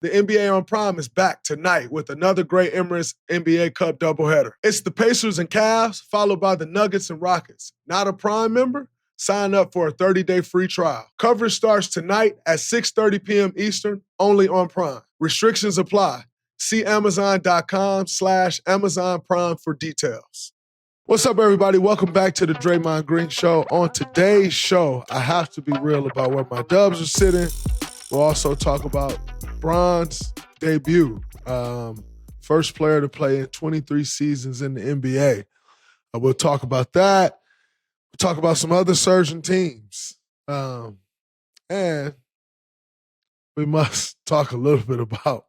The NBA on Prime is back tonight with another great Emirates NBA Cup doubleheader. It's the Pacers and Cavs, followed by the Nuggets and Rockets. Not a Prime member? Sign up for a 30-day free trial. Coverage starts tonight at 6:30 p.m. Eastern, only on Prime. Restrictions apply. See Amazon.com/Amazon Prime for details. What's up, everybody? Welcome back to the Draymond Green Show. On today's show, I have to be real about where my Dubs are sitting. We'll also talk about Bron's debut. First player to play in 23 seasons in the NBA. We'll talk about that. We'll talk about some other surging teams. And we must talk a little bit about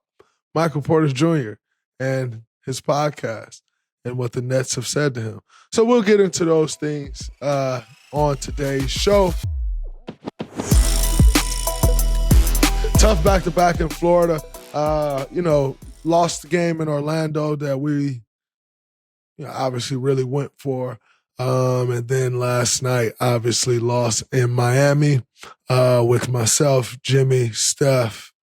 Michael Porter Jr. and his podcast and what the Nets have said to him. So we'll get into those things on today's show. Tough back-to-back in Florida. Lost the game in Orlando that we obviously really went for. And then last night, obviously lost in Miami with myself, Jimmy, Steph,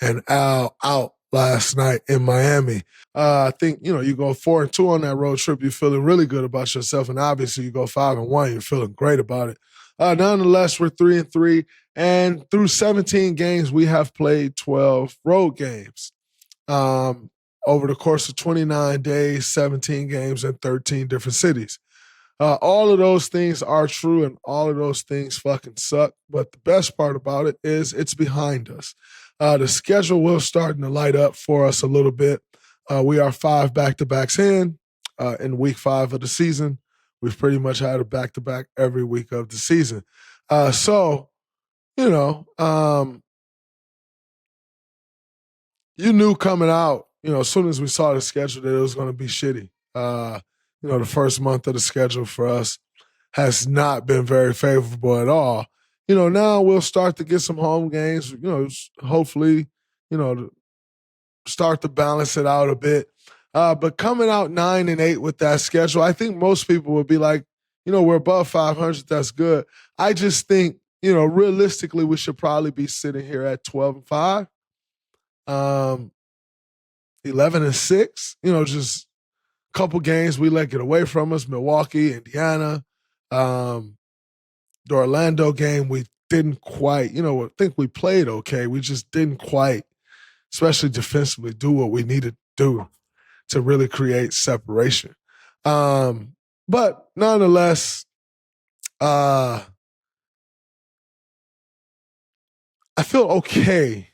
and Al out last night in Miami. I think, you go 4-2 on that road trip, you're feeling really good about yourself. And obviously you go 5-1, you're feeling great about it. Nonetheless, we're 3-3. And through 17 games, we have played 12 road games. Over the course of 29 days, 17 games in 13 different cities. All of those things are true and all of those things fucking suck. But the best part about it is it's behind us. The schedule will starting to light up for us a little bit. We are 5 back-to-backs in week 5 of the season. We've pretty much had a back-to-back every week of the season. You knew coming out, as soon as we saw the schedule that it was going to be shitty. The first month of the schedule for us has not been very favorable at all. Now we'll start to get some home games, hopefully, to start to balance it out a bit. But coming out 9-8 with that schedule, I think most people would be like, we're above 500. That's good. I just think, realistically, we should probably be sitting here at 12-5, 11-6. Just a couple games we let get away from us. Milwaukee, Indiana, the Orlando game we didn't quite. I think we played okay. We just didn't quite, especially defensively, do what we needed to do to really create separation. But nonetheless, I feel okay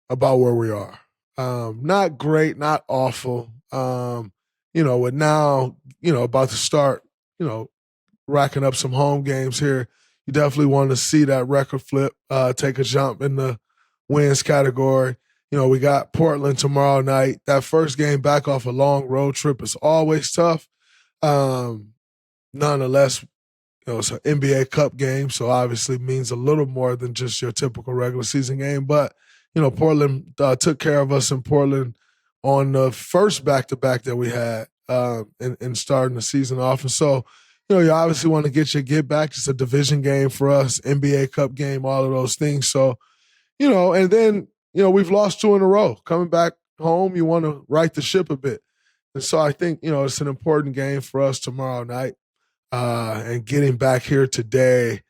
about where we are. Not great, not awful. With now, about to start, racking up some home games here. You definitely want to see that record flip, take a jump in the wins category. We got Portland tomorrow night. That first game back off a long road trip is always tough. Nonetheless, it's an NBA Cup game, so obviously means a little more than just your typical regular season game. But, Portland took care of us in Portland on the first back-to-back that we had in starting the season off. And so, you obviously want to get back. It's a division game for us, NBA Cup game, all of those things. So, and then, we've lost 2 in a row. Coming back home, you want to right the ship a bit. And so I think, it's an important game for us tomorrow night. And getting back here today,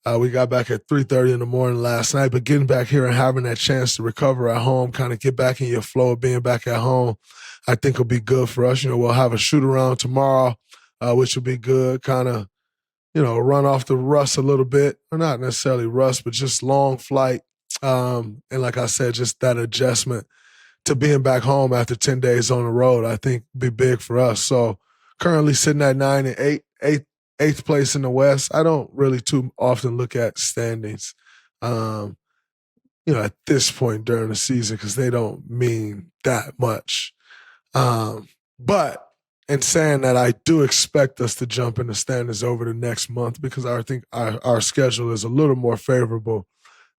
we got back at 3:30 in the morning last night, but getting back here and having that chance to recover at home, kind of get back in your flow of being back at home, I think will be good for us. We'll have a shoot around tomorrow, which will be good, kind of, run off the rust a little bit, or not necessarily rust, but just long flight. And like I said, just that adjustment to being back home after 10 days on the road, I think be big for us. So currently sitting at 9-8, eighth place in the West. I don't really too often look at standings, at this point during the season because they don't mean that much. But in saying that, I do expect us to jump in the standings over the next month because I think our schedule is a little more favorable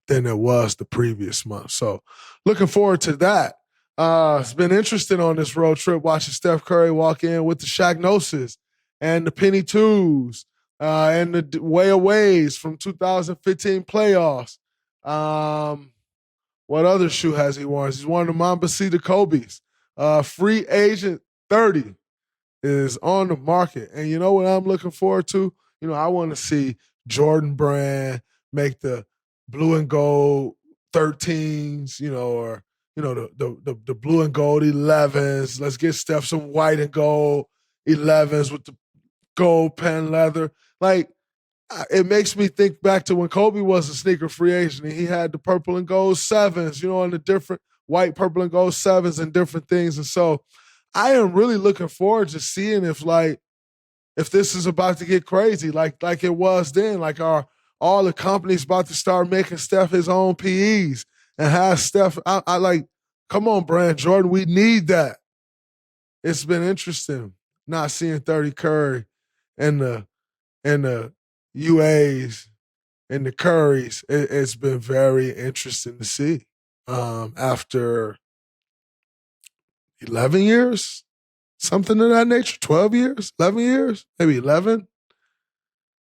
than it was the previous month. So looking forward to that. It's been interesting on this road trip watching Steph Curry walk in with the Shagnoses and the Penny Twos and the Way Aways from 2015 playoffs. What other shoe has he worn? He's worn the Mambasita Kobe's. Free agent 30 is on the market. And you know what I'm looking forward to? I want to see Jordan Brand make the blue and gold 13s, or the blue and gold 11s. Let's get Steph some white and gold 11s with the gold pen leather. Like, it makes me think back to when Kobe was a sneaker free agent and he had the purple and gold 7s, and the different white, purple, and gold 7s and different things. And so I am really looking forward to seeing if this is about to get crazy, like it was then. Like, are all the companies about to start making Steph his own PEs and have Steph? I like, come on, Brand Jordan, we need that. It's been interesting not seeing 30 Curry and the UAs and the Currys. It's been very interesting to see. After 11 years, something of that nature, 12 years, 11 years, maybe 11.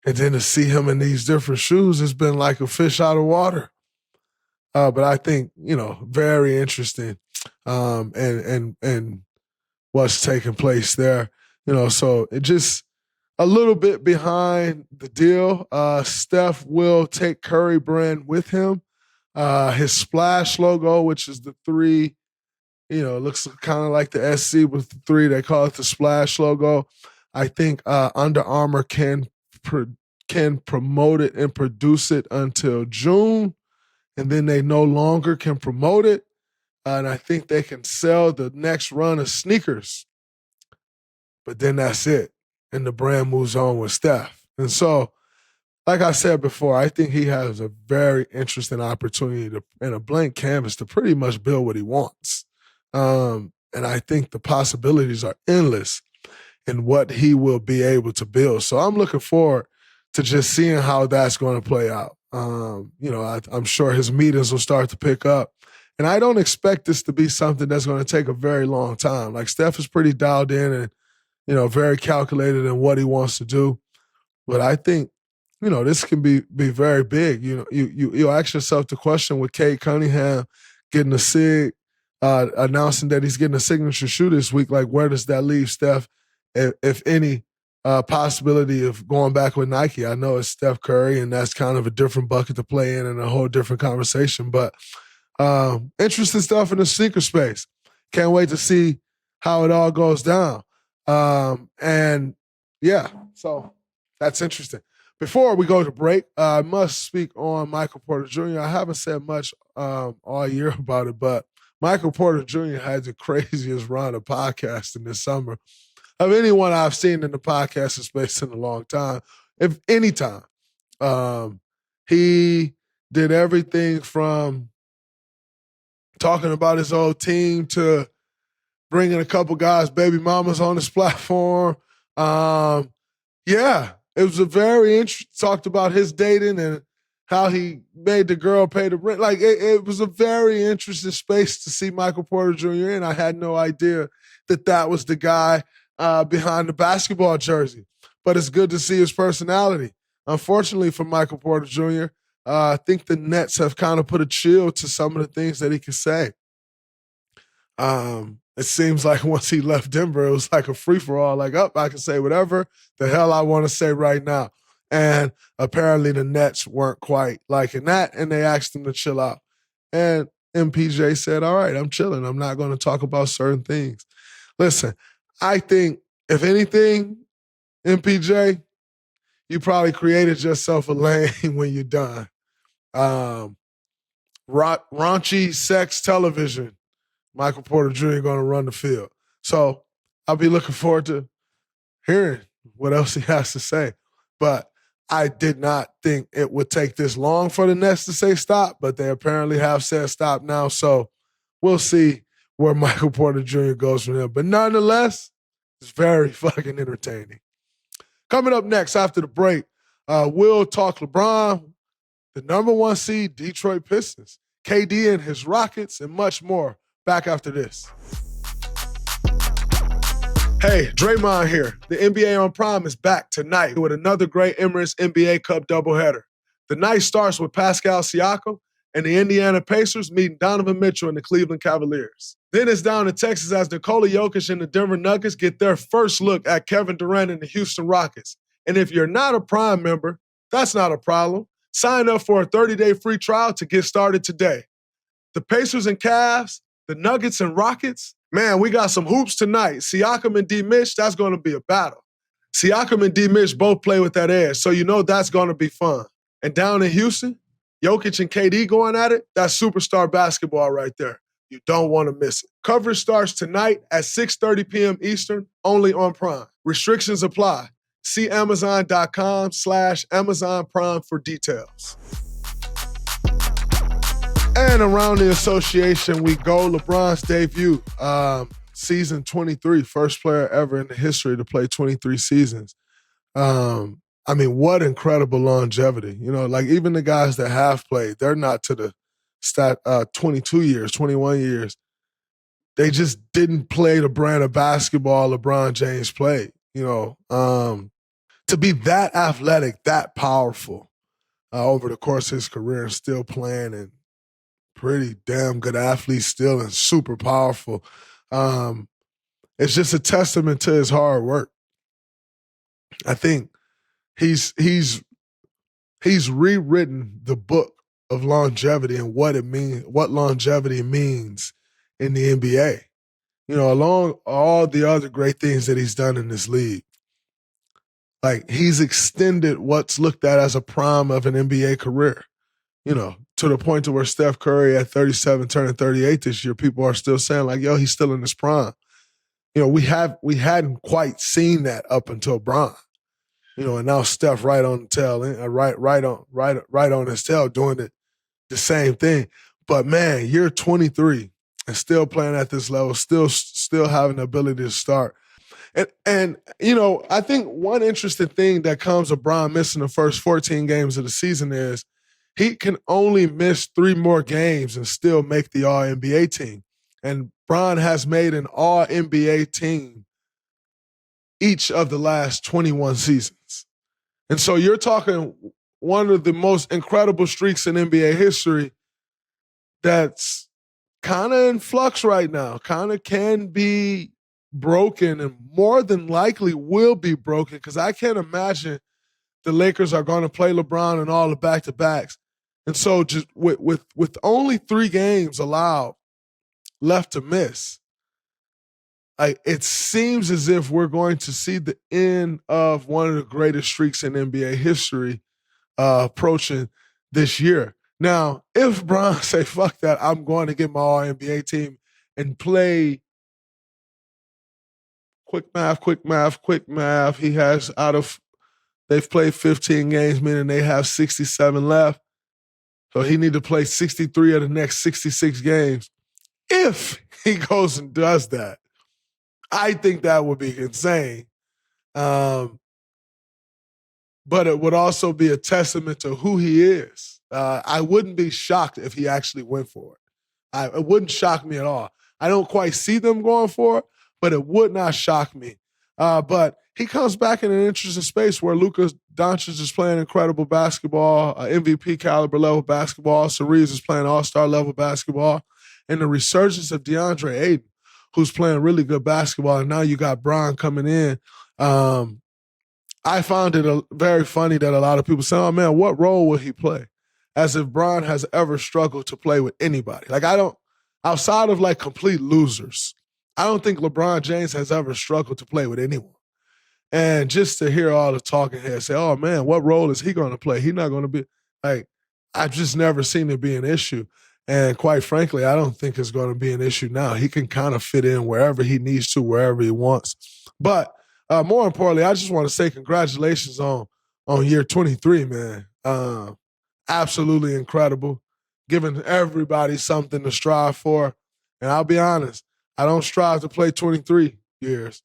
And then to see him in these different shoes has been like a fish out of water. But I think, very interesting. And what's taking place there. So it just a little bit behind the deal. Steph will take Curry Brand with him. His splash logo, which is the 3, looks kind of like the SC with the 3. They call it the splash logo. I think Under Armour can promote it and produce it until June, and then they no longer can promote it. And I think they can sell the next run of sneakers. But then that's it. And the brand moves on with Steph. And so, like I said before, I think he has a very interesting opportunity and a blank canvas to pretty much build what he wants. And I think the possibilities are endless in what he will be able to build. So I'm looking forward to just seeing how that's going to play out. I'm sure his meetings will start to pick up. And I don't expect this to be something that's going to take a very long time. Like, Steph is pretty dialed in and, very calculated in what he wants to do. But I think, this can be very big. You ask yourself the question with Cade Cunningham getting a SIG, announcing that he's getting a signature shoe this week, like, where does that leave Steph, if any possibility of going back with Nike? I know it's Steph Curry, and that's kind of a different bucket to play in and a whole different conversation. But interesting stuff in the sneaker space. Can't wait to see how it all goes down. And yeah, so that's interesting. Before we go to break, I must speak on Michael Porter Jr. I haven't said much all year about it, but Michael Porter Jr. had the craziest run of podcasting this summer of anyone I've seen in the podcasting space in a long time, if any time. He did everything from talking about his old team to bringing a couple guys' baby mamas on his platform. Yeah, it was a very interesting, talked about his dating and how he made the girl pay the rent. Like, it was a very interesting space to see Michael Porter Jr. in. I had no idea that was the guy behind the basketball jersey. But it's good to see his personality. Unfortunately for Michael Porter Jr., I think the Nets have kind of put a chill to some of the things that he can say. It seems like once he left Denver, it was like a free-for-all. Like, I can say whatever the hell I want to say right now. And apparently the Nets weren't quite liking that, and they asked him to chill out. And MPJ said, all right, I'm chilling. I'm not going to talk about certain things. Listen, I think, if anything, MPJ, you probably created yourself a lane when you're done. Raunchy sex television. Michael Porter Jr. going to run the field. So I'll be looking forward to hearing what else he has to say. But I did not think it would take this long for the Nets to say stop, but they apparently have said stop now. So we'll see where Michael Porter Jr. goes from there. But nonetheless, it's very fucking entertaining. Coming up next after the break, we'll talk LeBron, the number 1 seed Detroit Pistons, KD and his Rockets, and much more. Back after this. Hey, Draymond here. The NBA on Prime is back tonight with another great Emirates NBA Cup doubleheader. The night starts with Pascal Siakam and the Indiana Pacers meeting Donovan Mitchell and the Cleveland Cavaliers. Then it's down to Texas as Nikola Jokic and the Denver Nuggets get their first look at Kevin Durant and the Houston Rockets. And if you're not a Prime member, that's not a problem. Sign up for a 30-day free trial to get started today. The Pacers and Cavs, the Nuggets and Rockets, man, we got some hoops tonight. Siakam and D. Mitch, that's going to be a battle. Siakam and D. Mitch both play with that edge, so you know that's going to be fun. And down in Houston, Jokic and KD going at it, that's superstar basketball right there. You don't want to miss it. Coverage starts tonight at 6:30 p.m. Eastern, only on Prime. Restrictions apply. See Amazon.com/Amazon Prime for details. And around the association we go. LeBron's debut, season 23, first player ever in the history to play 23 seasons. I mean, what incredible longevity. You know, like even the guys that have played, they're not to the 22 years, 21 years. They just didn't play the brand of basketball LeBron James played. You know, to be that athletic, that powerful over the course of his career and still playing and pretty damn good athlete still and super powerful. It's just a testament to his hard work. I think he's rewritten the book of longevity and what longevity means in the NBA. You know, along all the other great things that he's done in this league. Like, he's extended what's looked at as a prime of an NBA career. You know, to the point to where Steph Curry at 37, turning 38 this year, people are still saying like, yo, he's still in his prime. You know, we hadn't quite seen that up until Bron. You know, and now Steph right on the tail, right on his tail, doing it the same thing. But man, you're 23 and still playing at this level, still having the ability to start. And you know, I think one interesting thing that comes of Bron missing the first 14 games of the season is he can only miss 3 more games and still make the All-NBA team. And Bron has made an All-NBA team each of the last 21 seasons. And so you're talking one of the most incredible streaks in NBA history that's kind of in flux right now, kind of can be broken and more than likely will be broken, because I can't imagine the Lakers are going to play LeBron in all the back-to-backs. And so just with only 3 games allowed left to miss, it seems as if we're going to see the end of one of the greatest streaks in NBA history approaching this year. Now, if Bron say, fuck that, I'm going to get my All-NBA team and play quick math. He has they've played 15 games, meaning they have 67 left. So he need to play 63 of the next 66 games. If he goes and does that, I think that would be insane. But it would also be a testament to who he is. I wouldn't be shocked if he actually went for it. It wouldn't shock me at all. I don't quite see them going for it, but it would not shock me. But he comes back in an interesting space where Luka Doncic is playing incredible basketball, MVP caliber level basketball. Cerise is playing all-star level basketball. And the resurgence of DeAndre Ayton, who's playing really good basketball, and now you got Bron coming in. I found it very funny that a lot of people say, oh, man, what role will he play? As if Bron has ever struggled to play with anybody. Like, outside of like complete losers, I don't think LeBron James has ever struggled to play with anyone. And just to hear all the talking heads say, oh, man, what role is he going to play? He's not going to be, like, I've just never seen it be an issue. And quite frankly, I don't think it's going to be an issue now. He can kind of fit in wherever he needs to, wherever he wants. But more importantly, I just want to say congratulations on year 23, man. Absolutely incredible. Giving everybody something to strive for. And I'll be honest, I don't strive to play 23 years,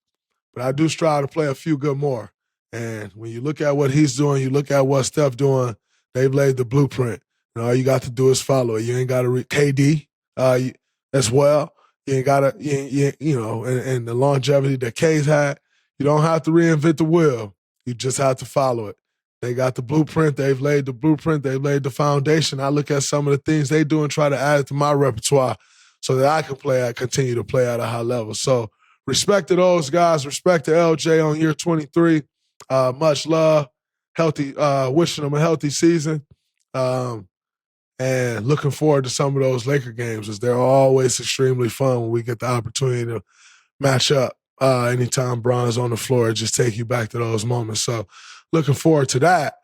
but I do strive to play a few good more. And when you look at what he's doing, you look at what Steph doing, they've laid the blueprint. And all you got to do is follow it. You ain't got to KD as well. You ain't got to, you know, and the longevity that K's had, you don't have to reinvent the wheel. You just have to follow it. They got the blueprint. They've laid the blueprint. They've laid the foundation. I look at some of the things they do and try to add it to my repertoire so that I can continue to play at a high level. So respect to those guys. Respect to LJ on year 23. Much love. Healthy. Wishing them a healthy season. And looking forward to some of those Laker games, as they're always extremely fun when we get the opportunity to match up. Anytime Bron's on the floor, it just take you back to those moments. So looking forward to that.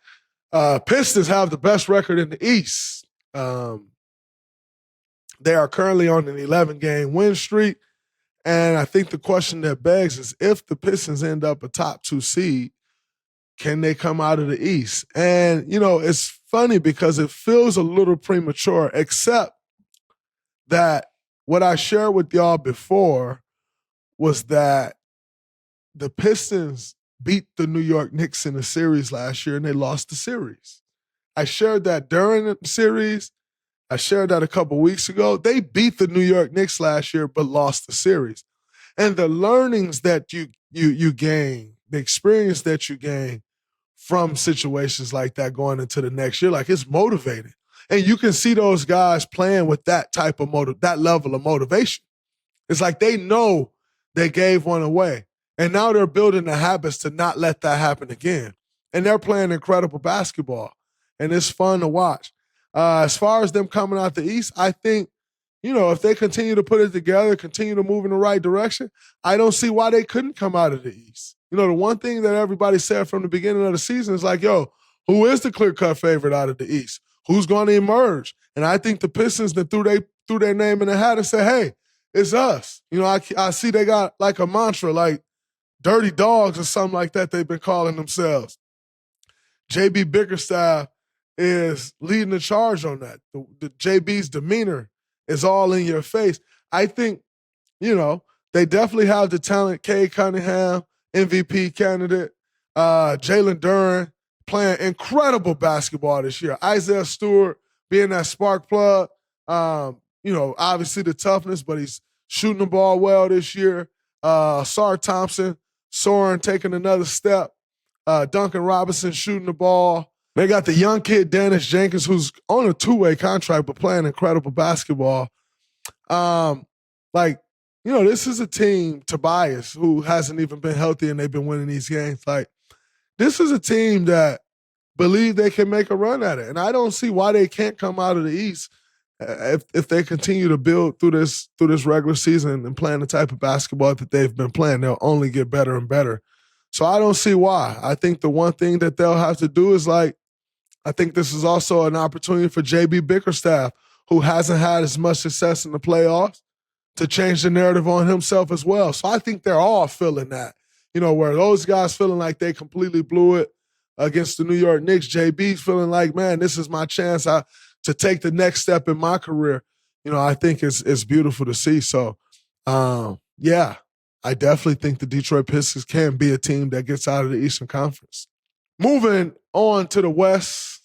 Pistons have the best record in the East. They are currently on an 11-game win streak. And I think the question that begs is, if the Pistons end up a top 2 seed, can they come out of the East? And, it's funny because it feels a little premature, except that what I shared with y'all before was that the Pistons beat the New York Knicks in a series last year and they lost the series. I shared that during the series. I shared that a couple weeks ago. They beat the New York Knicks last year but lost the series. And the learnings that you gain, the experience that you gain from situations like that going into the next year, like, it's motivating. And you can see those guys playing with that type of that level of motivation. It's like they know they gave one away. And now they're building the habits to not let that happen again. And they're playing incredible basketball. And it's fun to watch. As far as them coming out the East, I think, if they continue to put it together, continue to move in the right direction, I don't see why they couldn't come out of the East. The one thing that everybody said from the beginning of the season is like, yo, who is the clear-cut favorite out of the East? Who's going to emerge? And I think the Pistons that threw their name in the hat and said, hey, it's us. I see they got like a mantra, like dirty dogs or something like that they've been calling themselves. JB Bickerstaff is leading the charge on that. The JB's demeanor is all in your face. I think, they definitely have the talent. Cade Cunningham, MVP candidate. Jalen Duren playing incredible basketball this year. Isaiah Stewart being that spark plug. Obviously the toughness, but he's shooting the ball well this year. Sar Thompson, Soren taking another step. Duncan Robinson shooting the ball. They got the young kid, Dennis Jenkins, who's on a 2-way contract but playing incredible basketball. This is a team, Tobias, who hasn't even been healthy and they've been winning these games. Like, this is a team that believe they can make a run at it. And I don't see why they can't come out of the East if they continue to build through this regular season and playing the type of basketball that they've been playing. They'll only get better and better. So I don't see why. I think the one thing that they'll have to do is, I think this is also an opportunity for JB Bickerstaff, who hasn't had as much success in the playoffs, to change the narrative on himself as well. So I think they're all feeling that, where those guys feeling like they completely blew it against the New York Knicks. JB's feeling like, man, this is my chance to take the next step in my career. I think it's beautiful to see. So, I definitely think the Detroit Pistons can be a team that gets out of the Eastern Conference. Moving on to the West,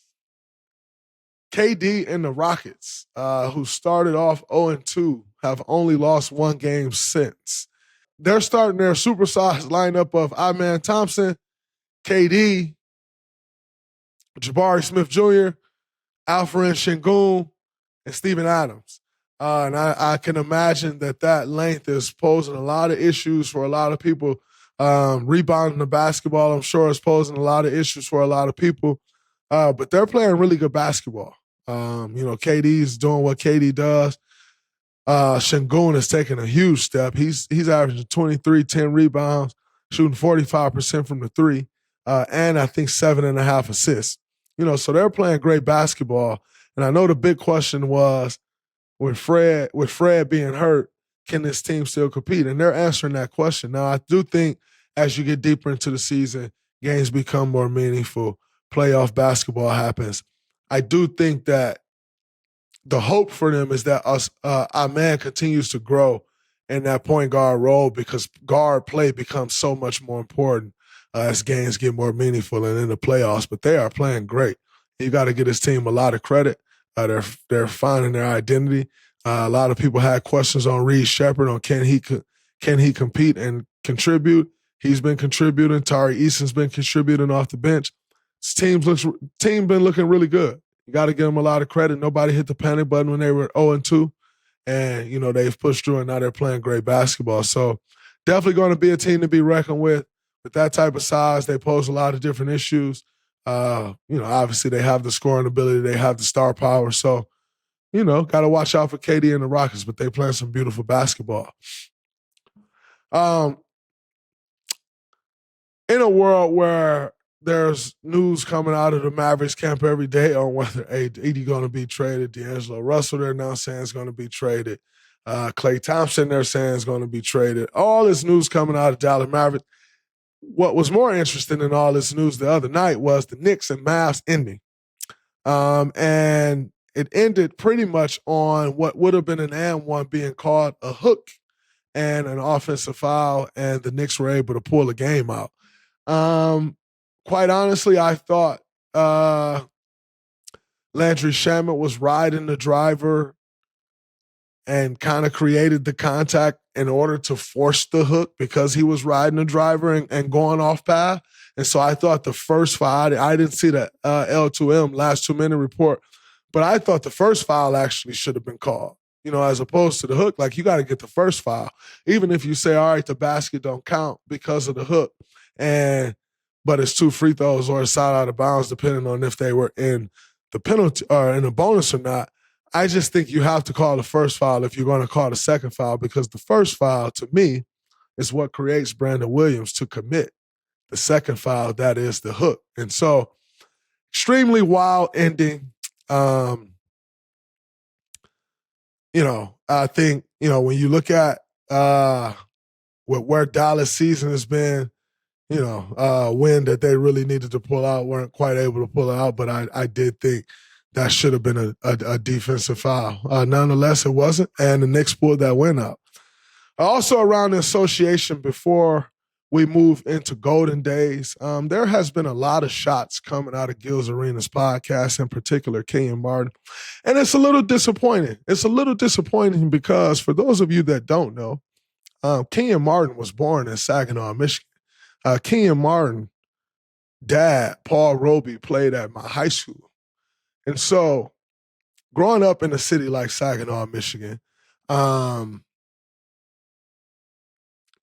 KD and the Rockets, who started off 0-2, have only lost 1 game since. They're starting their supersized lineup of Amen Thompson, KD, Jabari Smith Jr., Alperen Şengün, and Steven Adams. And I can imagine that length is posing a lot of issues for a lot of people. Rebounding the basketball, I'm sure, is posing a lot of issues for a lot of people. But they're playing really good basketball. KD's doing what KD does. Şengün is taking a huge step. He's averaging 23, 10 rebounds, shooting 45% from the three, and I think 7.5 assists. So they're playing great basketball. And I know the big question was, with Fred being hurt, can this team still compete? And they're answering that question. Now, I do think as you get deeper into the season, games become more meaningful, playoff basketball happens. I do think that the hope for them is that our man continues to grow in that point guard role, because guard play becomes so much more important as games get more meaningful and in the playoffs. But they are playing great. You got to give this team a lot of credit. They're finding their identity. A lot of people had questions on Reed Shepherd, on can he compete and contribute. He's been contributing. Tari Eason's been contributing off the bench. Team been looking really good. You got to give them a lot of credit. Nobody hit the panic button when they were 0-2. And, they've pushed through and now they're playing great basketball. So definitely going to be a team to be reckoned with. With that type of size, they pose a lot of different issues. Obviously they have the scoring ability. They have the star power. So, got to watch out for KD and the Rockets, but they playing some beautiful basketball. In a world where there's news coming out of the Mavericks camp every day on whether AD going to be traded, D'Angelo Russell they're now saying is going to be traded, Klay Thompson they're saying is going to be traded. All this news coming out of Dallas Mavericks. What was more interesting in all this news the other night was the Knicks and Mavs ending. And it ended pretty much on what would have been an and one being called a hook and an offensive foul, and the Knicks were able to pull the game out. Quite honestly, I thought Landry Shamet was riding the driver and kind of created the contact in order to force the hook because he was riding the driver and going off path. And so I thought the first foul, I didn't see the L2M last 2 minute report, but I thought the first foul actually should have been called, as opposed to the hook. Like, you got to get the first foul, even if you say, all right, the basket don't count because of the hook. But it's 2 free throws or a side out of bounds, depending on if they were in the penalty or in the bonus or not. I just think you have to call the first foul if you're going to call the second foul, because the first foul, to me, is what creates Brandon Williams to commit the second foul, that is the hook. And so, extremely wild ending. I think, when you look at where Dallas' season has been, win that they really needed to pull out, weren't quite able to pull it out, but I did think that should have been a defensive foul. Nonetheless, it wasn't, and the Knicks pulled that win out. Also around the association, before we move into Golden Days, there has been a lot of shots coming out of Gil's Arenas podcast, in particular Kenyon Martin, and it's a little disappointing. It's a little disappointing because, for those of you that don't know, Kenyon Martin was born in Saginaw, Michigan. Kenyon Martin, dad, Paul Roby, played at my high school. And so, growing up in a city like Saginaw, Michigan,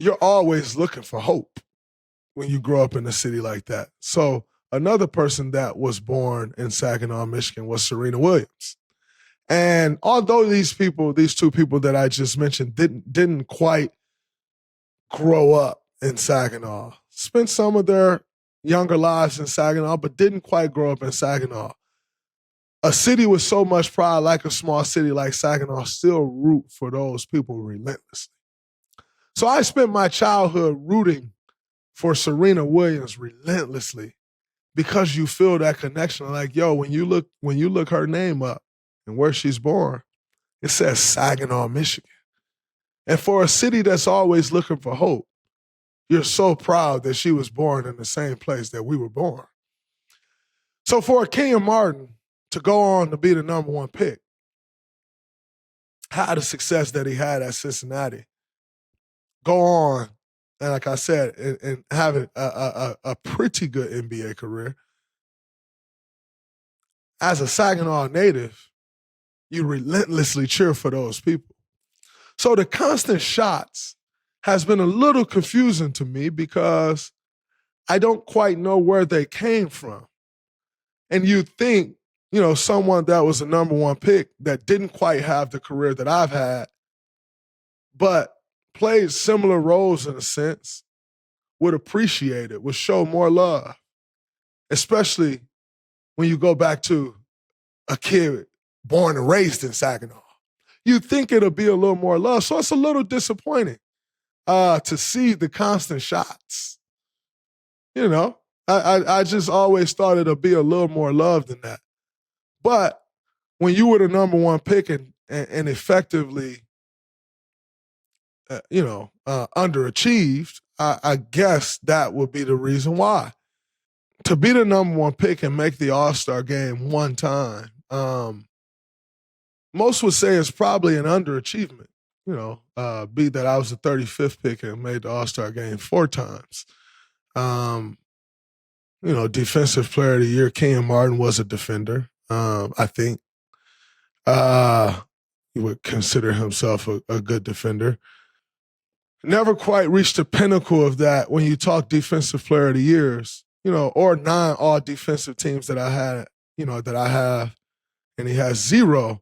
you're always looking for hope when you grow up in a city like that. So, another person that was born in Saginaw, Michigan was Serena Williams. And although these two people that I just mentioned didn't quite grow up in Saginaw, spent some of their younger lives in Saginaw, but didn't quite grow up in Saginaw. A city with so much pride, like a small city like Saginaw, still root for those people relentlessly. So I spent my childhood rooting for Serena Williams relentlessly, because you feel that connection. Like, when you look her name up and where she's born, it says Saginaw, Michigan. And for a city that's always looking for hope, you're so proud that she was born in the same place that we were born. So for Kenyon Martin to go on to be the number 1 pick, had the success that he had at Cincinnati, go on, and like I said, and have a pretty good NBA career. As a Saginaw native, you relentlessly cheer for those people. So the constant shots has been a little confusing to me, because I don't quite know where they came from. And you think, someone that was a number 1 pick that didn't quite have the career that I've had, but played similar roles in a sense, would appreciate it, would show more love, especially when you go back to a kid born and raised in Saginaw. You think it'll be a little more love. So it's a little disappointing to see the constant shots. I just always thought it'll be a little more love than that. But when you were the number 1 pick and effectively, underachieved, I guess that would be the reason why. To be the number 1 pick and make the All-Star game 1 time, most would say it's probably an underachievement. Be that I was the 35th pick and made the All-Star game 4 times. Defensive Player of the Year, Kenyon Martin was a defender. I think he would consider himself a good defender. Never quite reached the pinnacle of that when you talk Defensive Player of the Years, or 9 all defensive teams that I had, that I have, and he has 0.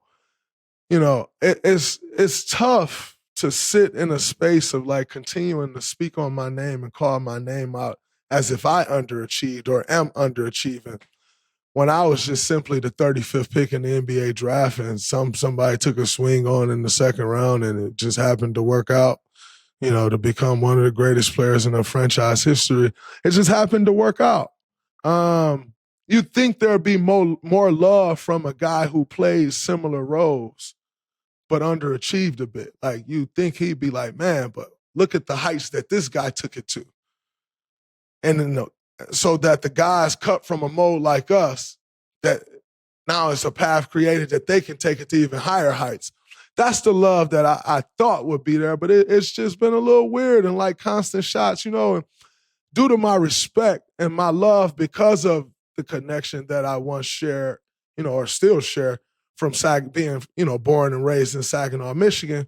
It's tough to sit in a space of like continuing to speak on my name and call my name out as if I underachieved or am underachieving when I was just simply the 35th pick in the NBA draft and somebody took a swing on in the second round and it just happened to work out, to become one of the greatest players in the franchise history. It just happened to work out. You'd think there'd be more love from a guy who plays similar roles but underachieved a bit. Like, you'd think he'd be like, man, but look at the heights that this guy took it to. And then so that the guys cut from a mold like us, that now it's a path created that they can take it to even higher heights. That's the love that I thought would be there, but it's just been a little weird and like constant shots, and due to my respect and my love because of the connection that I once shared, or still share from being, born and raised in Saginaw, Michigan,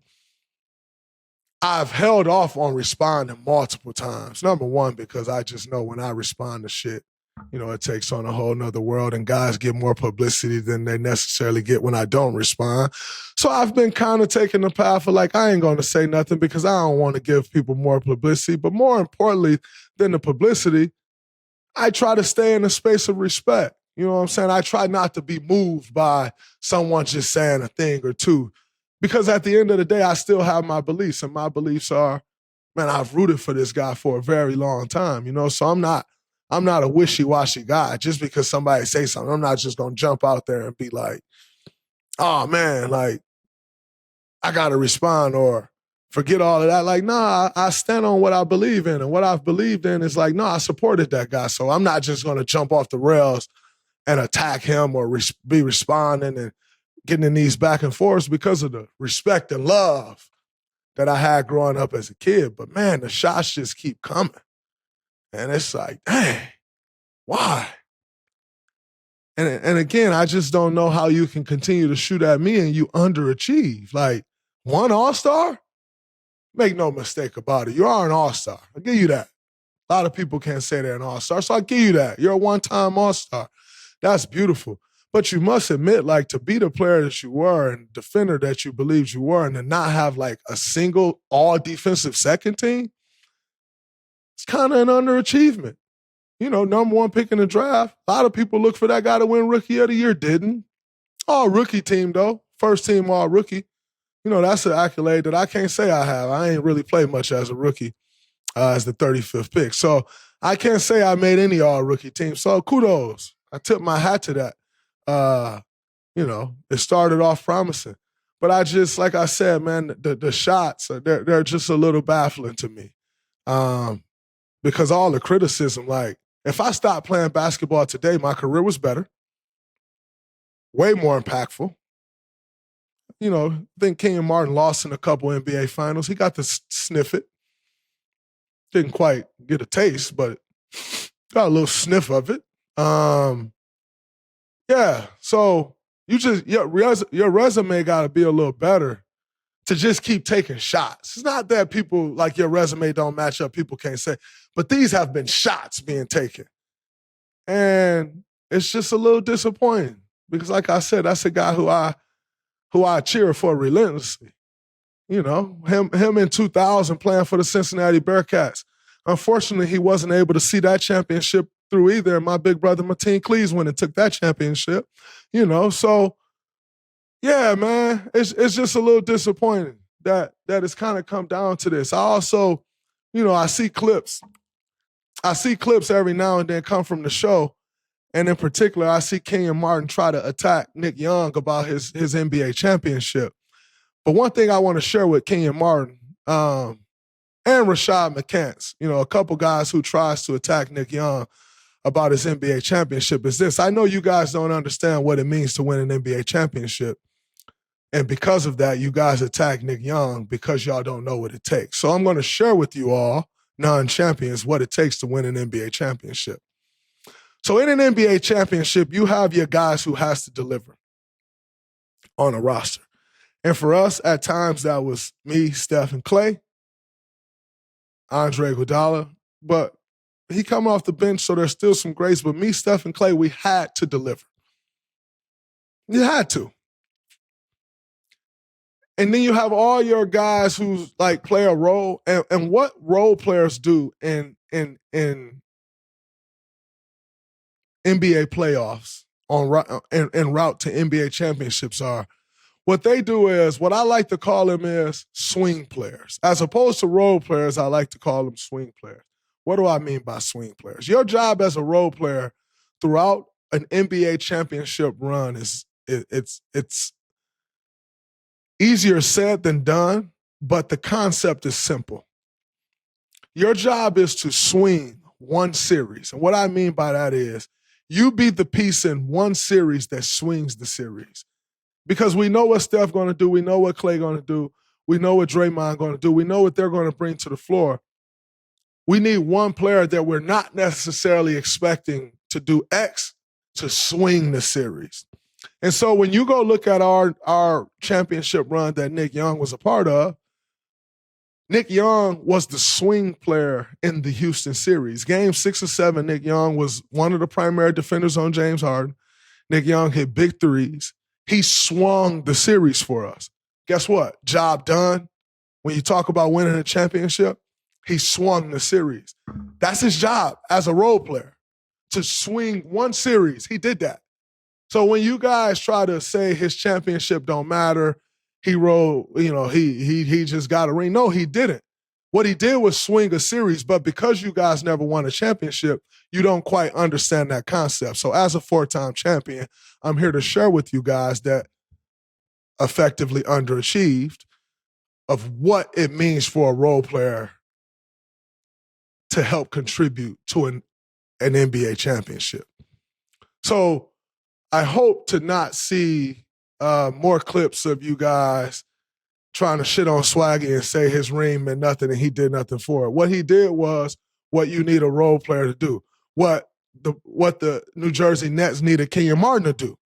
I've held off on responding multiple times. Number one, because I just know when I respond to shit, it takes on a whole nother world and guys get more publicity than they necessarily get when I don't respond. So I've been kind of taking the path of like, I ain't going to say nothing because I don't want to give people more publicity. But more importantly than the publicity, I try to stay in a space of respect. You know what I'm saying? I try not to be moved by someone just saying a thing or two. Because at the end of the day, I still have my beliefs. And my beliefs are, man, I've rooted for this guy for a very long time, So I'm not a wishy-washy guy. Just because somebody say something, I'm not just going to jump out there and be like, oh, man, like, I got to respond or forget all of that. Like, nah, I stand on what I believe in. And what I've believed in is like, no, I supported that guy. So I'm not just going to jump off the rails and attack him or be responding and getting in these back and forths because of the respect and love that I had growing up as a kid. But, man, the shots just keep coming. And it's like, dang, why? And again, I just don't know how you can continue to shoot at me and you underachieve. Like, one All-Star? Make no mistake about it. You are an All-Star. I'll give you that. A lot of people can't say they're an All-Star, so I'll give you that. You're a one-time All-Star. That's beautiful. But you must admit, like, to be the player that you were and defender that you believed you were and to not have, like, a single all-defensive second team, it's kind of an underachievement. Number 1 pick in the draft. A lot of people look for that guy to win Rookie of the Year. Didn't. All rookie team, though. First team all rookie. That's an accolade that I can't say I have. I ain't really played much as a rookie as the 35th pick. So I can't say I made any all rookie team. So kudos. I tip my hat to that. It started off promising. But I just, like I said, man, the shots, they're just a little baffling to me. Because all the criticism, like, if I stopped playing basketball today, my career was better, way more impactful. I think Kenyon Martin lost in a couple NBA finals. He got to sniff it. Didn't quite get a taste, but got a little sniff of it. Yeah, so your resume got to be a little better to just keep taking shots. It's not that people, like, your resume don't match up, people can't say, but these have been shots being taken. And it's just a little disappointing because, like I said, that's a guy who I cheer for relentlessly. Him in 2000 playing for the Cincinnati Bearcats. Unfortunately, he wasn't able to see that championship through either. And my big brother, Martin Cleese, went and took that championship. So, yeah, man, it's just a little disappointing that it's kind of come down to this. I also, I see clips. I see clips every now and then come from the show. And in particular, I see Kenyon Martin try to attack Nick Young about his NBA championship. But one thing I want to share with Kenyon Martin and Rashad McCants, a couple guys who tries to attack Nick Young about his NBA championship is this. I know you guys don't understand what it means to win an NBA championship. And because of that, you guys attack Nick Young because y'all don't know what it takes. So I'm going to share with you all, non-champions, what it takes to win an NBA championship. So in an NBA championship, you have your guys who has to deliver on a roster. And for us, at times, that was me, Steph, and Clay, Andre Iguodala. But he come off the bench, so there's still some grace. But me, Steph, and Clay, we had to deliver. You had to. And then you have all your guys who like play a role. And what role players do in NBA playoffs en route to NBA championships are, what they do is, what I like to call them is swing players. As opposed to role players, I like to call them swing players. What do I mean by swing players? Your job as a role player throughout an NBA championship run is it's easier said than done, but the concept is simple. Your job is to swing one series. And what I mean by that is you be the piece in one series that swings the series. Because we know what Steph going to do. We know what Clay going to do. We know what Draymond going to do. We know what they're going to bring to the floor. We need one player that we're not necessarily expecting to do X to swing the series. And so when you go look at our championship run that Nick Young was a part of, Nick Young was the swing player in the Houston series. Game 6 or 7, Nick Young was one of the primary defenders on James Harden. Nick Young hit big threes. He swung the series for us. Guess what? Job done. When you talk about winning a championship, he swung the series. That's his job as a role player, to swing one series. He did that. So when you guys try to say his championship don't matter, he just got a ring. No, he didn't. What he did was swing a series, but because you guys never won a championship, you don't quite understand that concept. So as a 4-time champion, I'm here to share with you guys that effectively underachieved of what it means for a role player to help contribute to an NBA championship. So I hope to not see more clips of you guys trying to shit on Swaggy and say his ring meant nothing and he did nothing for it. What he did was what you need a role player to do. What the New Jersey Nets needed Kenyon Martin to do.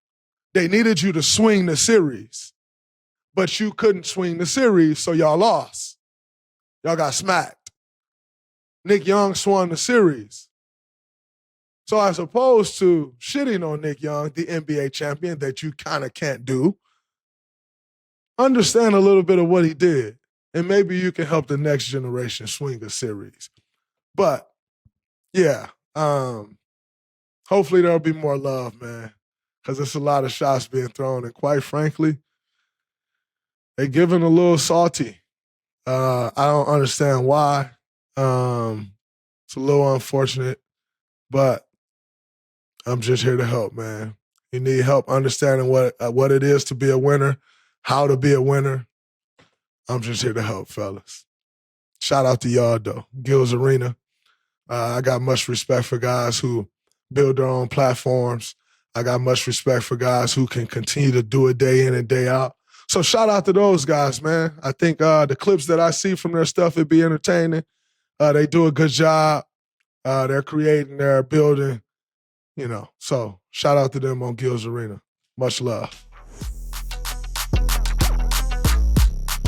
They needed you to swing the series, but you couldn't swing the series, so y'all lost. Y'all got smacked. Nick Young swung the series. So as opposed to shitting on Nick Young, the NBA champion that you kind of can't do, understand a little bit of what he did, and maybe you can help the next generation swing a series. But, yeah, hopefully there'll be more love, man, because there's a lot of shots being thrown, and quite frankly, they're giving a little salty. I don't understand why. It's a little unfortunate, but I'm just here to help, man. You need help understanding what it is to be a winner, how to be a winner. I'm just here to help, fellas. Shout out to y'all, though. Gills Arena. I got much respect for guys who build their own platforms. I got much respect for guys who can continue to do it day in and day out. So shout out to those guys, man. I think the clips that I see from their stuff, it'd be entertaining. They do a good job. They're creating, they're building, So shout out to them on Gills Arena. Much love.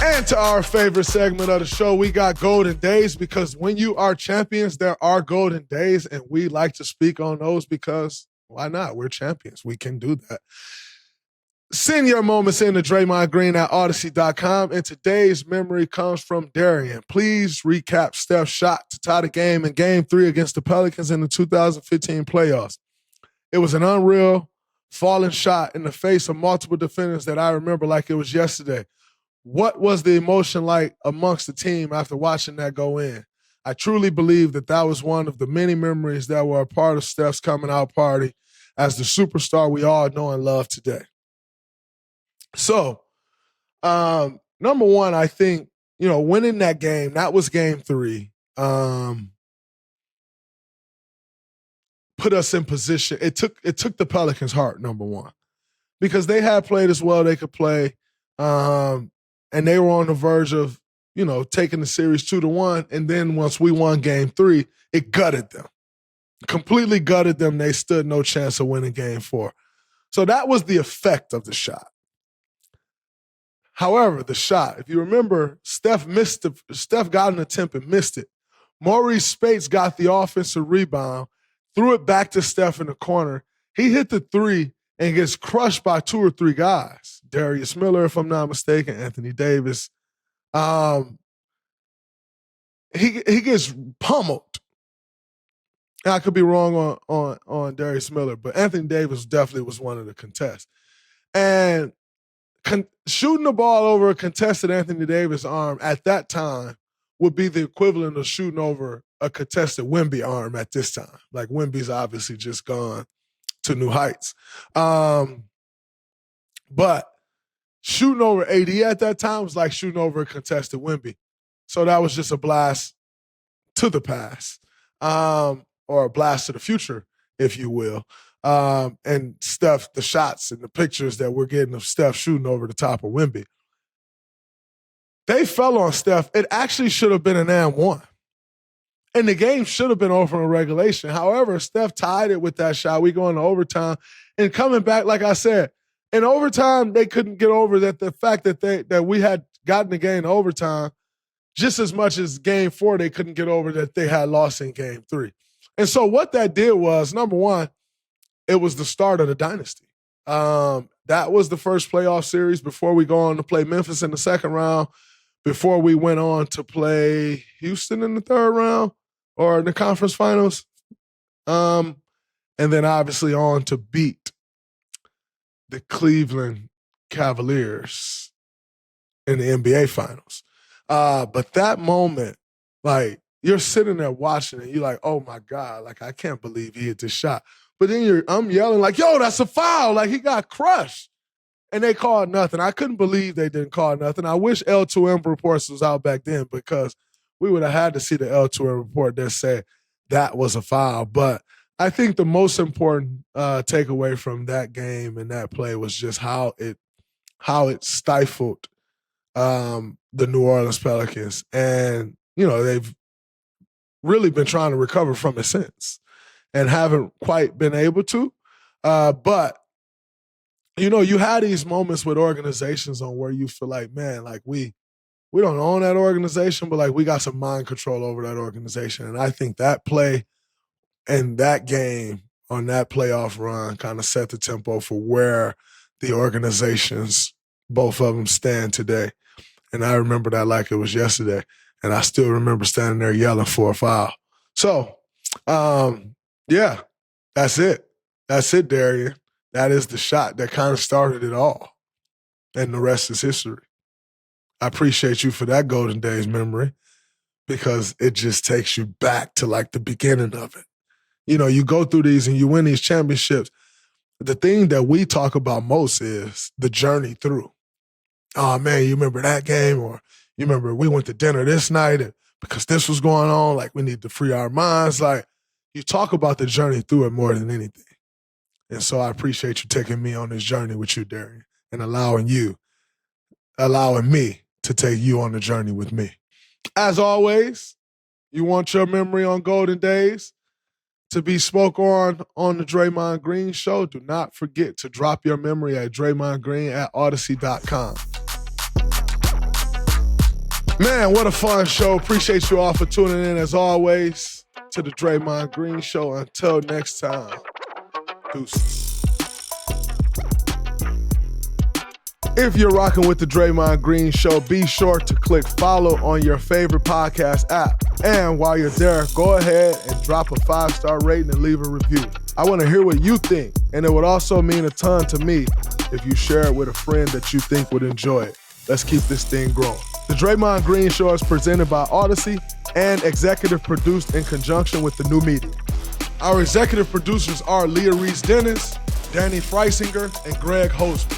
And to our favorite segment of the show, we got Golden Days, because when you are champions, there are Golden Days, and we like to speak on those because why not? We're champions. We can do that. Send your moments in to Draymond Green at Odyssey.com, and today's memory comes from Darian. Please recap Steph's shot to tie the game in Game 3 against the Pelicans in the 2015 playoffs. It was an unreal falling shot in the face of multiple defenders that I remember like it was yesterday. What was the emotion like amongst the team after watching that go in? I truly believe that was one of the many memories that were a part of Steph's coming out party as the superstar we all know and love today. So, number one, I think, winning that game, that was Game 3, put us in position. It took the Pelicans' heart, number one, because they had played as well they could play. And they were on the verge of, taking the series 2-1. And then once we won Game 3, it gutted them. completely gutted them. They stood no chance of winning game 4. So that was the effect of the shot. However, the shot, if you remember, Steph got an attempt and missed it. Maurice Spates got the offensive rebound, threw it back to Steph in the corner. He hit the 3 and gets crushed by 2 or 3 guys. Darius Miller, if I'm not mistaken, Anthony Davis. He gets pummeled. I could be wrong on Darius Miller, but Anthony Davis definitely was one of the contests. And shooting the ball over a contested Anthony Davis arm at that time would be the equivalent of shooting over a contested Wemby arm at this time. Like, Wemby's obviously just gone to new heights. But shooting over AD at that time was like shooting over a contested Wemby. So that was just a blast to the past, or a blast to the future, if you will. And Steph, the shots and the pictures that we're getting of Steph shooting over the top of Wemby, they fell on Steph. It actually should have been an and 1. And the game should have been over in regulation. However, Steph tied it with that shot. We go into overtime. And coming back, like I said, in overtime, they couldn't get over that the fact that we had gotten the game to overtime just as much as game 4, they couldn't get over that they had lost in game 3. And so what that did was, number one, it was the start of the dynasty. That was the first playoff series before we go on to play Memphis in the second round, before we went on to play Houston in the third round or in the conference finals. And then obviously on to beat the Cleveland Cavaliers in the NBA finals. But that moment, like, you're sitting there watching it, you're like, oh my God, like, I can't believe he hit this shot. But then I'm yelling like, yo, that's a foul. Like, he got crushed. And they called nothing. I couldn't believe they didn't call nothing. I wish L2M reports was out back then, because we would have had to see the L2M report that said that was a foul. But I think the most important takeaway from that game and that play was just how it stifled the New Orleans Pelicans. And, they've really been trying to recover from it since and haven't quite been able to. But, you had these moments with organizations on where you feel like, man, like we don't own that organization, but like we got some mind control over that organization. And I think that play and that game on that playoff run kind of set the tempo for where the organizations, both of them, stand today. And I remember that like it was yesterday. And I still remember standing there yelling for a foul. So, yeah, that's it. That's it, Darian. That is the shot that kind of started it all. And the rest is history. I appreciate you for that Golden Days memory, because it just takes you back to like the beginning of it. You go through these and you win these championships. The thing that we talk about most is the journey through. Oh, man, you remember that game? Or you remember we went to dinner this night and because this was going on, like we need to free our minds. Like, you talk about the journey through it more than anything. And so I appreciate you taking me on this journey with you, Darian, and allowing me to take you on the journey with me. As always, you want your memory on Golden Days to be spoke on the Draymond Green Show? Do not forget to drop your memory at DraymondGreen@Odyssey.com. Man, what a fun show. Appreciate you all for tuning in, as always, to the Draymond Green Show. Until next time, deuces. If you're rocking with the Draymond Green Show, be sure to click follow on your favorite podcast app. And while you're there, go ahead and drop a 5-star rating and leave a review. I want to hear what you think, and it would also mean a ton to me if you share it with a friend that you think would enjoy it. Let's keep this thing growing. The Draymond Green Show is presented by Odyssey and executive produced in conjunction with the New Media. Our executive producers are Leah Reese-Dennis, Danny Freisinger, and Greg Hosmer.